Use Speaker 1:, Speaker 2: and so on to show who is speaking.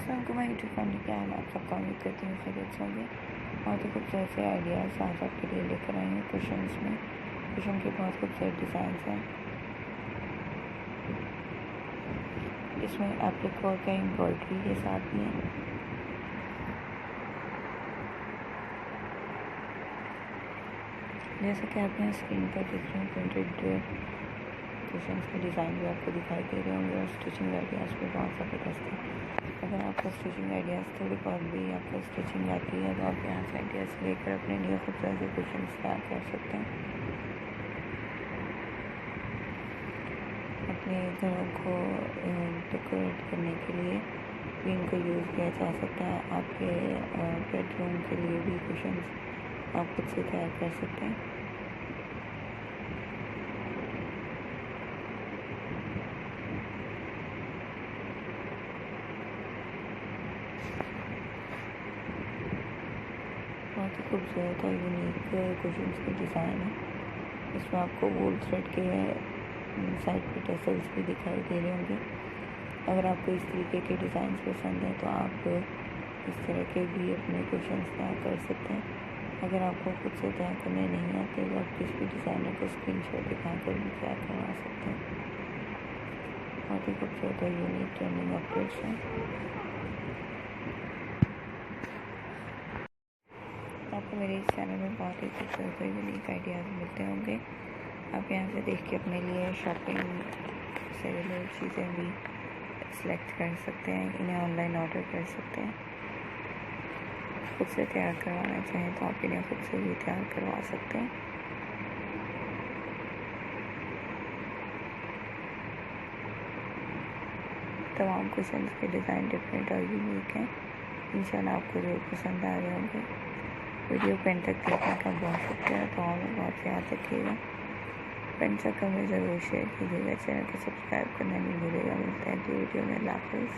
Speaker 1: अस्सलाम वालेकुम, मैं यूट्यूब फैमिली क्या है। आप सबका उम्मीद करती हूँ खैरियत होंगे। बहुत ही खूबसूरत से आइडियाज़ आज आपके लिए लेकर आई हूँ। कुशन्स में कुशन के बहुत खूबसूरत डिज़ाइन हैं। इसमें एप्लिक का एम्ब्रॉयडरी के साथ भी है। जैसा कि आप यहाँ स्क्रीन पर देख रहे हैं, प्रिंटेड कुशन्स के डिज़ाइन भी आपको दिखाई दे रहे होंगे और स्टिचिंग आइडियाज़ भी बहुत ज़बरदस्त है। अगर आपको स्टिचिंग आइडियाज़ थोड़ी बहुत भी आपको स्टिचिंग आती है तो आप यहाँ से आइडियाज़ लेकर अपने लिए खूबसूरत से कुशन्स तैयार कर सकते हैं। अपने घरों को डेकोरेट करने के लिए भी इनको यूज़ किया जा सकता है। आपके बेडरूम के लिए भी कुशन्स आप खुद से तैयार कर सकते हैं। बहुत ही खूबसूरत और यूनिक कुशन्स के डिज़ाइन है। इसमें आपको वूल थ्रेड के साइड पे टसल्स भी दिखाई दे रहे होंगे। अगर आपको इस तरीके के डिज़ाइन पसंद है तो आप इस तरह के भी अपने कुशन्स तैयार कर सकते हैं। अगर आपको खुद से तैयार करने नहीं आते तो आप किसी भी डिज़ाइनर को स्क्रीनशॉट दिखाकर भी तैयार करवा सकते हैं। बहुत ही खूबसूरत और यूनिक ट्रेंडिंग अपडेट्स हैं। आपको मेरे इस चैनल में बहुत ही खूबसूरत और यूनिक आइडियाज़ मिलते होंगे। आप यहाँ से देख के अपने लिए शॉपिंग से रिलेटेड चीज़ें भी सिलेक्ट कर सकते हैं। इन्हें ऑनलाइन ऑर्डर कर सकते हैं। खुद से तैयार करवाना चाहें तो आप इन्हें खुद से भी तैयार करवा सकते हैं। तमाम कुशन्स के डिज़ाइन डिफरेंट और यूनिक हैं। इंशाल्लाह आपको जो पसंद आ रहे होंगे। वीडियो को एंड तक देखने का बहुत शुक्रिया। तो और बहुत याद रखिएगा। फ्रेंड सर्कल में ज़रूर शेयर कीजिएगा। चैनल को सब्सक्राइब करना नहीं भूलिएगा। मिलता है अगली वीडियो में। अल्लाह हाफ़िज़।